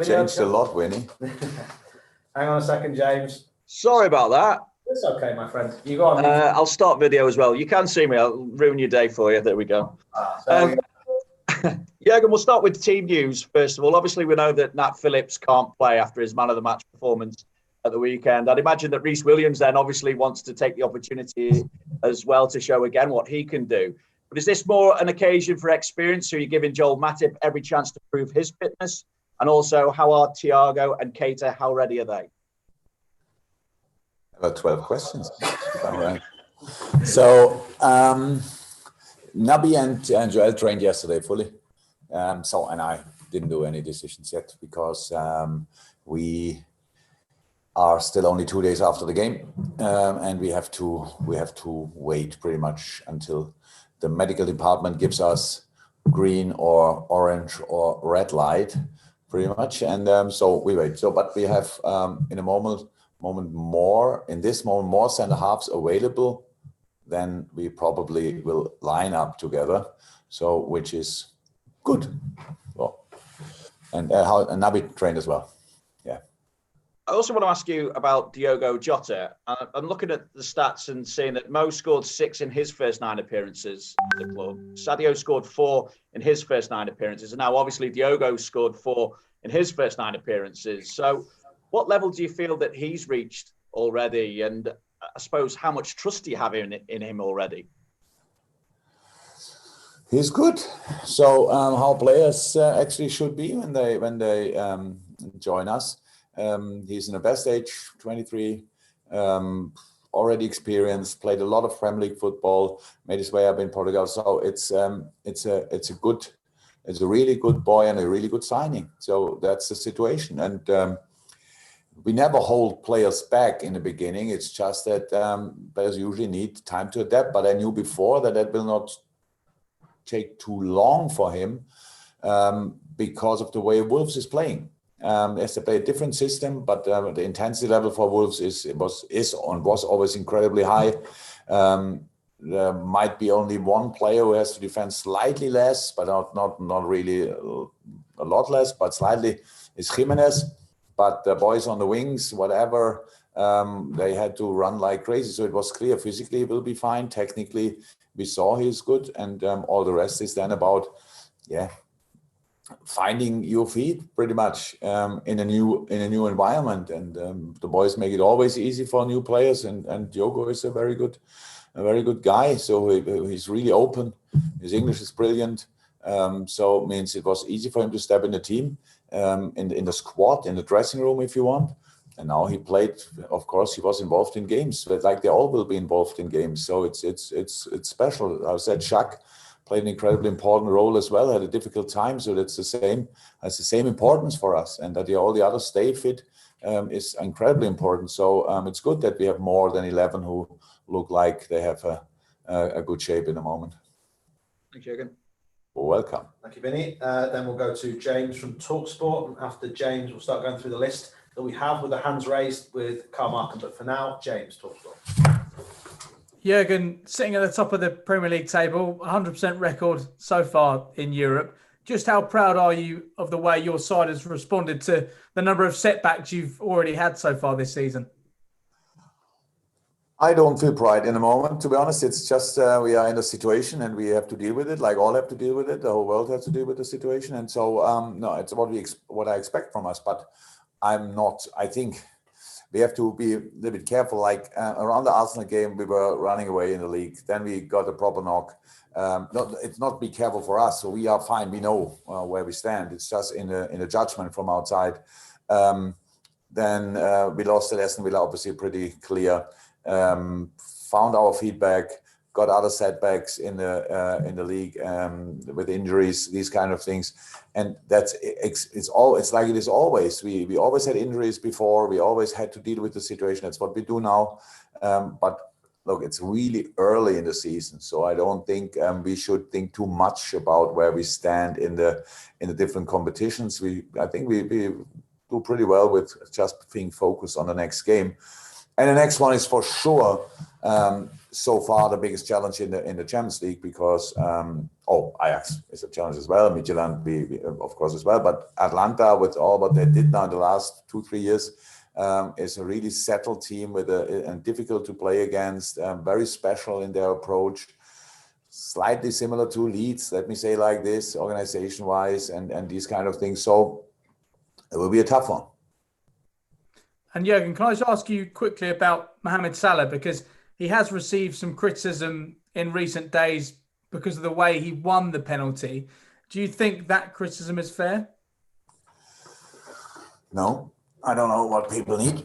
Changed a lot, Winnie. Hang on a second, James. Sorry about that. It's okay, my friend. You go on. I'll start video as well. You can see me. I'll ruin your day for you. There we go. Jurgen, we'll start with team news first of all. Obviously, we know that Nat Phillips can't play after his man of the match performance at the weekend. I'd imagine that Reece Williams then obviously wants to take the opportunity as well to show again what he can do. But is this more an occasion for experience? So you're giving Joel Matip every chance to prove his fitness? And also, how are Thiago and Keita? How ready are they? About 12 questions. All right. So, Naby and Joel trained yesterday fully. And I didn't do any decisions yet because we are still only 2 days after the game, and we have to wait pretty much until the medical department gives us green or orange or red light, pretty much. And so we wait. So, but we have in this moment more center halves available than we probably will line up together. So, which is good. Well, and Naby trained as well. Yeah. I also want to ask you about Diogo Jota. I'm looking at the stats and seeing that Mo scored 6 in his first 9 appearances at the club. Sadio scored 4 in his first 9 appearances. And now obviously Diogo scored 4 in his first 9 appearances. So what level do you feel that he's reached already? And I suppose how much trust do you have in him already? He's good. So how players actually should be when they join us. He's in the best age, 23, already experienced, played a lot of Premier League football, made his way up in Portugal. So it's a really good boy and a really good signing. So that's the situation. And we never hold players back in the beginning. It's just that players usually need time to adapt. But I knew before that will not take too long for him because of the way Wolves is playing. As they play a different system, but the intensity level for Wolves was always incredibly high. There might be only one player who has to defend slightly less, but not really a lot less, but slightly, is Jimenez. But the boys on the wings, whatever, they had to run like crazy. So it was clear physically it will be fine. Technically, we saw he's good, and all the rest is then about, finding your feet pretty much in a new environment. And the boys make it always easy for new players. And Diogo is a very good guy. So he's really open. His English is brilliant. So it means it was easy for him to step in the team, in the squad, in the dressing room, if you want. And now he played. Of course, he was involved in games, but like they all will be involved in games. So it's special. I said Shaq played an incredibly important role as well. Had a difficult time, so that's has the same importance for us. And that all the others stay fit is incredibly important. So it's good that we have more than 11 who look like they have a good shape in the moment. Thanks, Jurgen. Welcome. Thank you, Vinny. Then we'll go to James from TalkSport, and after James, we'll start going through the list that we have with the hands raised with Carl Markham. But for now, James, TalkSport. Jurgen, sitting at the top of the Premier League table, 100% record so far in Europe. Just how proud are you of the way your side has responded to the number of setbacks you've already had so far this season? I don't feel pride in the moment, to be honest. It's just we are in a situation and we have to deal with it, like all have to deal with it. The whole world has to deal with the situation. And so, no, it's what I expect from us. But I'm not, I think we have to be a little bit careful. Like around the Arsenal game, we were running away in the league. Then we got a proper knock. It's not be careful for us. So we are fine. We know where we stand. It's just in a judgment from outside. Then we lost at Aston Villa, obviously pretty clear. Found our feedback, got other setbacks in the league with injuries, these kind of things, and it's like it is always. We always had injuries before. We always had to deal with the situation. That's what we do now. But look, it's really early in the season, so I don't think we should think too much about where we stand in the different competitions. I think we do pretty well with just being focused on the next game. And the next one is for sure So far, the biggest challenge in the Champions League, because Ajax is a challenge as well, Midtjylland of course as well, but Atalanta, with all what they did now in the last 2-3 years, is a really settled team and difficult to play against, very special in their approach, slightly similar to Leeds, let me say like this, organization-wise, and these kind of things. So it will be a tough one. And Jurgen, can I just ask you quickly about Mohamed Salah, because he has received some criticism in recent days because of the way he won the penalty. Do you think that criticism is fair? No, I don't know what people need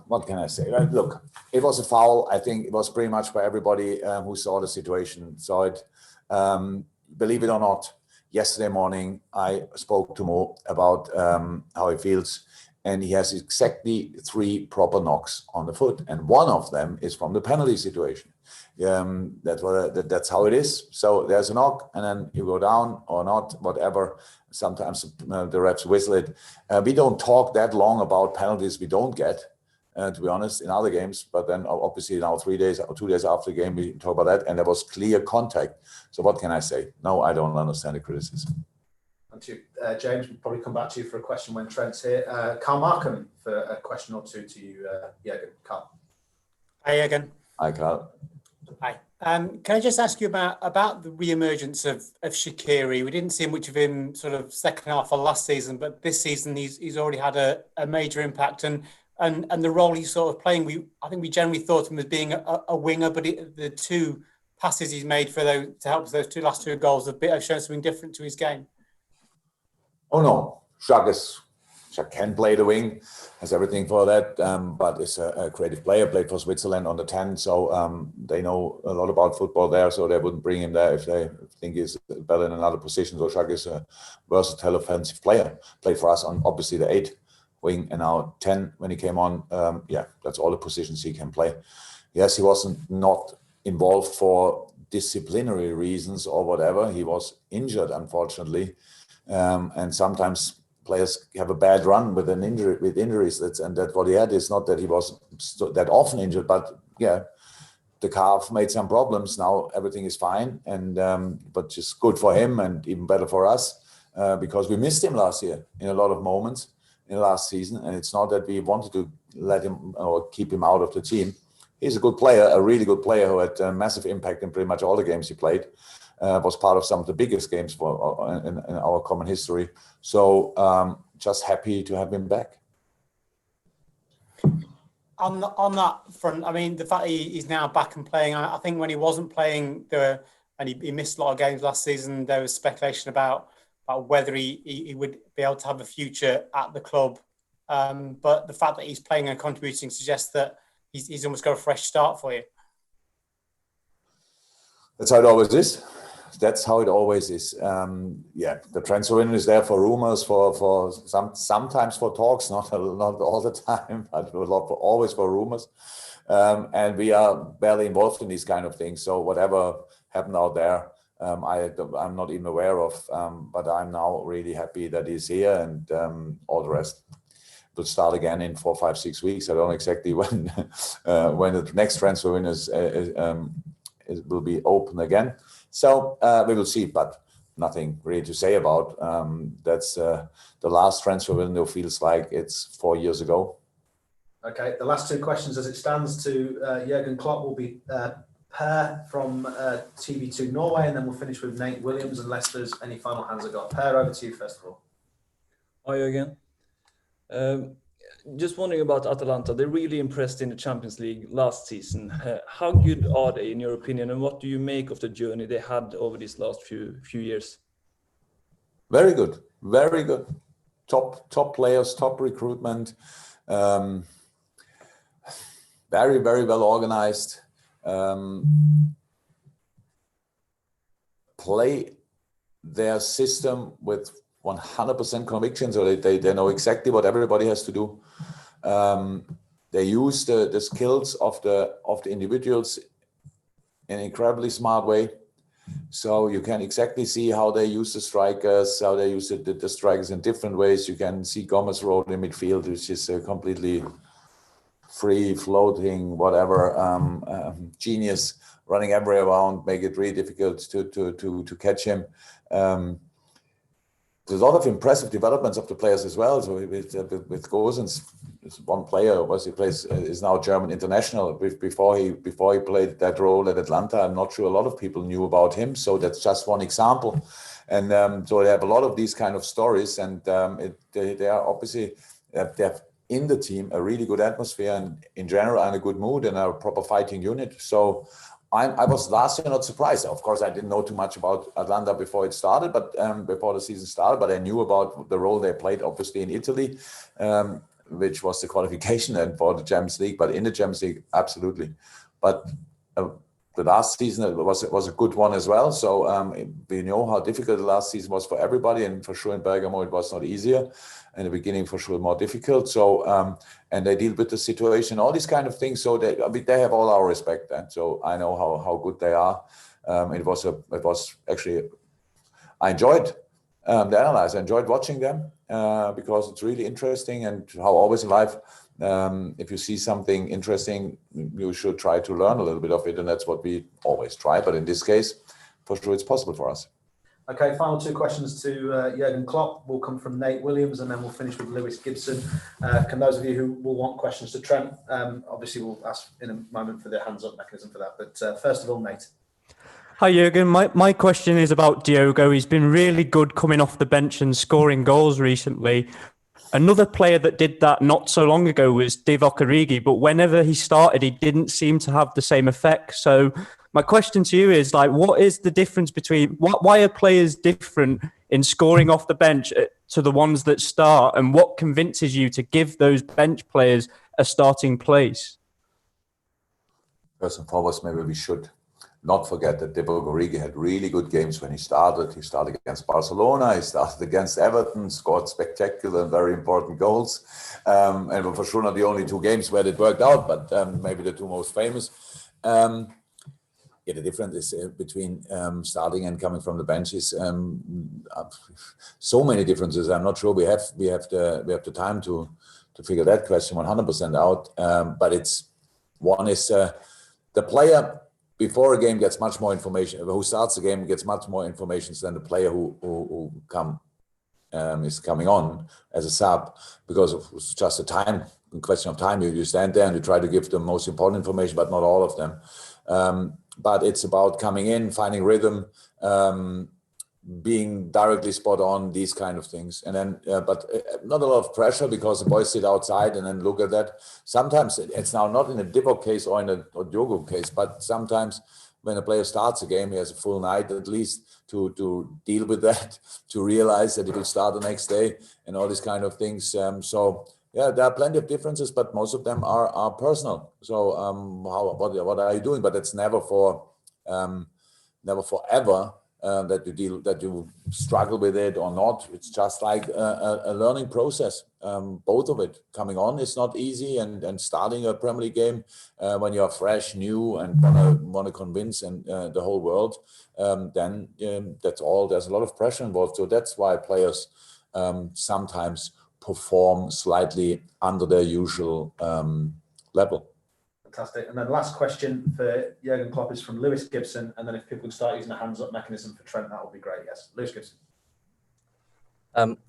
what can I say? Look, it was a foul. I think it was pretty much for everybody who saw the situation. Saw it. Believe it or not, yesterday morning I spoke to Mo about how he feels. And he has exactly 3 proper knocks on the foot, and one of them is from the penalty situation. That's how it is. So there's a knock, and then you go down or not, whatever. Sometimes the refs whistle it. We don't talk that long about penalties we don't get, to be honest, in other games. But then obviously now 3 days or 2 days after the game, we talk about that, and there was clear contact. So what can I say? No, I don't understand the criticism. And to James, we'll probably come back to you for a question when Trent's here. Carl Markham for a question or two to you, Jurgen. Carl. Hi, Jurgen. Hi, Carl. Hi. Can I just ask you about the re-emergence of Shaqiri? We didn't see much of him sort of second half of last season, but this season he's already had a major impact, and the role he's sort of playing. I think we generally thought of him as being a winger, but the 2 passes he's made to help with those last 2 goals have shown something different to his game. Oh no, Shaq can play the wing, has everything for that, but is a creative player, played for Switzerland on the 10, so they know a lot about football there, so they wouldn't bring him there if they think he's better in another position. So Shaq is a versatile offensive player, played for us on obviously the 8 wing and now 10 when he came on. That's all the positions he can play. Yes, he wasn't not involved for disciplinary reasons or whatever. He was injured, unfortunately. And sometimes players have a bad run with injuries. That's what he had. It's not that he was that often injured, but yeah, the calf made some problems. Now everything is fine, and but just good for him and even better for us because we missed him last year in a lot of moments in the last season. And it's not that we wanted to let him or keep him out of the team. He's a good player, a really good player who had a massive impact in pretty much all the games he played. Was part of some of the biggest games in our common history. So just happy to have him back. On that front, I mean, the fact he's now back and playing, I think when he wasn't playing, and he missed a lot of games last season, there was speculation about whether he would be able to have a future at the club. But the fact that he's playing and contributing suggests that he's almost got a fresh start for you. That's how it always is. That's how it always is. The transfer window is there for rumors, for sometimes for talks, not all the time, but always for rumors. And we are barely involved in these kind of things. So whatever happened out there, I'm not even aware of. But I'm now really happy that he's here, and all the rest will start again in 4, 5, 6 weeks. I don't know exactly when the next transfer window will be open again. So we will see, but nothing really to say about. That's the last transfer window feels like it's 4 years ago. Okay, the last 2 questions as it stands to Jurgen Klopp will be Per from TV2 Norway, and then we'll finish with Nate Williams, unless there's any final hands I got. Per, over to you first of all. Hi again. Just wondering about Atalanta. They really impressed in the Champions League last season. How good are they, in your opinion, and what do you make of the journey they had over these last few years? Very good, very good. Top players, top recruitment. Very, very well organized. Play their system with 100% conviction, so they know exactly what everybody has to do. They use the skills of the individuals in an incredibly smart way. So you can exactly see how they use the strikers, how they use the strikers in different ways. You can see Gomez role in midfield, which is completely free floating, whatever, genius running everywhere around, make it really difficult to catch him. There's a lot of impressive developments of the players as well. So with Gosens, one player is now German international. Before he played that role at Atalanta, I'm not sure a lot of people knew about him. So that's just one example. And so they have a lot of these kind of stories, and they are obviously they have in the team a really good atmosphere and in general and a good mood and a proper fighting unit. So I was last year not surprised. Of course, I didn't know too much about Atalanta before it started, but before the season started. But I knew about the role they played, obviously in Italy, which was the qualification and for the Champions League. But in the Champions League, absolutely. But the last season was a good one as well. So we know how difficult the last season was for everybody, and for sure in Bergamo it was not easier. In the beginning, for sure, more difficult. So and they deal with the situation, all these kind of things. So they have all our respect, and so I know how good they are. It was actually I enjoyed the analysis. I enjoyed watching them because it's really interesting, and how always in life, if you see something interesting, you should try to learn a little bit of it, and that's what we always try. But in this case, for sure, it's possible for us. Okay, final two questions to Jurgen Klopp will come from Nate Williams, and then we'll finish with Lewis Gibson. Can those of you who will want questions to Trent, obviously we'll ask in a moment for the hands-up mechanism for that. But first of all, Nate. Hi, Jurgen. My question is about Diogo. He's been really good coming off the bench and scoring goals recently. Another player that did that not so long ago was Divock Origi, but whenever he started, he didn't seem to have the same effect. So my question to you is, like, what is the difference between why are players different in scoring off the bench to the ones that start, and what convinces you to give those bench players a starting place? First and foremost, maybe we should not forget that Divock Origi had really good games when he started. He started against Barcelona, he started against Everton, scored spectacular and very important goals. And for sure not the only two games where it worked out, but maybe the two most famous. The difference is between starting and coming from the bench is so many differences. I'm not sure we have the time to figure that question 100% out. But it's one is the player before a game gets much more information. Who starts the game gets much more information than the player who is coming on as a sub, because it's just a question of time. You stand there and you try to give the most important information, but not all of them. But it's about coming in, finding rhythm, being directly spot on, these kind of things. And then, but not a lot of pressure, because the boys sit outside and then look at that. Sometimes it's now not in a Divock case or in a Diogo case, but sometimes when a player starts a game, he has a full night at least to deal with that, to realize that he will start the next day and all these kind of things. So yeah, there are plenty of differences, but most of them are personal. So what are you doing? But it's never forever. That you struggle with it or not. It's just like a learning process. Both of it coming on is not easy, and starting a Premier League game when you're fresh, new, and want to convince the whole world, then that's all. There's a lot of pressure involved. So that's why players sometimes perform slightly under their usual level. Fantastic. And then the last question for Jurgen Klopp is from Lewis Gibson. And then if people can start using a hands-up mechanism for Trent, that would be great. Yes, Lewis Gibson.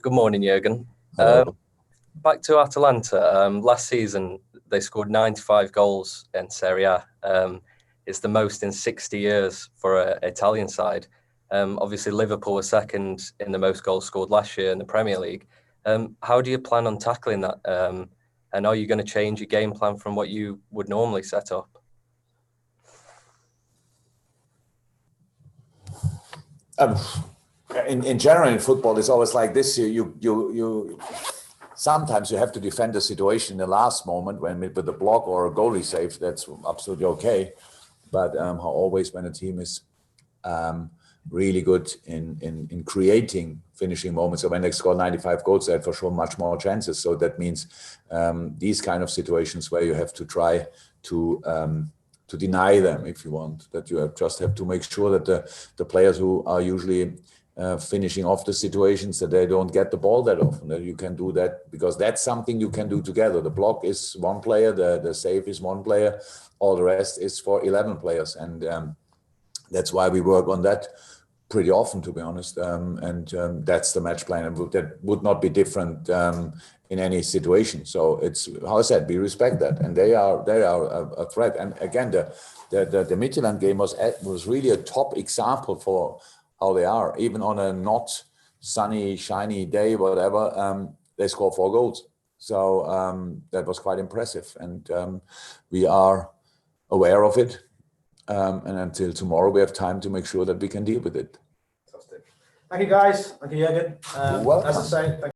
Good morning, Jurgen. Back to Atalanta. Last season, they scored 95 goals in Serie A. It's the most in 60 years for an Italian side. Obviously, Liverpool was second in the most goals scored last year in the Premier League. How do you plan on tackling that? And are you going to change your game plan from what you would normally set up? In general, in football, it's always like this. You sometimes you have to defend the situation in the last moment with a block or a goalie save. That's absolutely okay. But always when a team is really good in creating finishing moments. So when they score 95 goals, they have for sure much more chances. So that means these kind of situations where you have to try to deny them, if you want, that you just have to make sure that the players who are usually finishing off the situations that they don't get the ball that often. That you can do that because that's something you can do together. The block is one player, the save is one player, all the rest is for 11 players, and that's why we work on that pretty often, to be honest. That's the match plan, and that would not be different in any situation. So it's, how I said, we respect that, and they are a threat. And again, the Midtjylland game was really a top example for how they are. Even on a not sunny, shiny day, whatever, they score 4 goals. So that was quite impressive, and we are aware of it. And until tomorrow, we have time to make sure that we can deal with it. Fantastic. Thank you, guys. Thank you, Jurgen. You're welcome. As I say, thank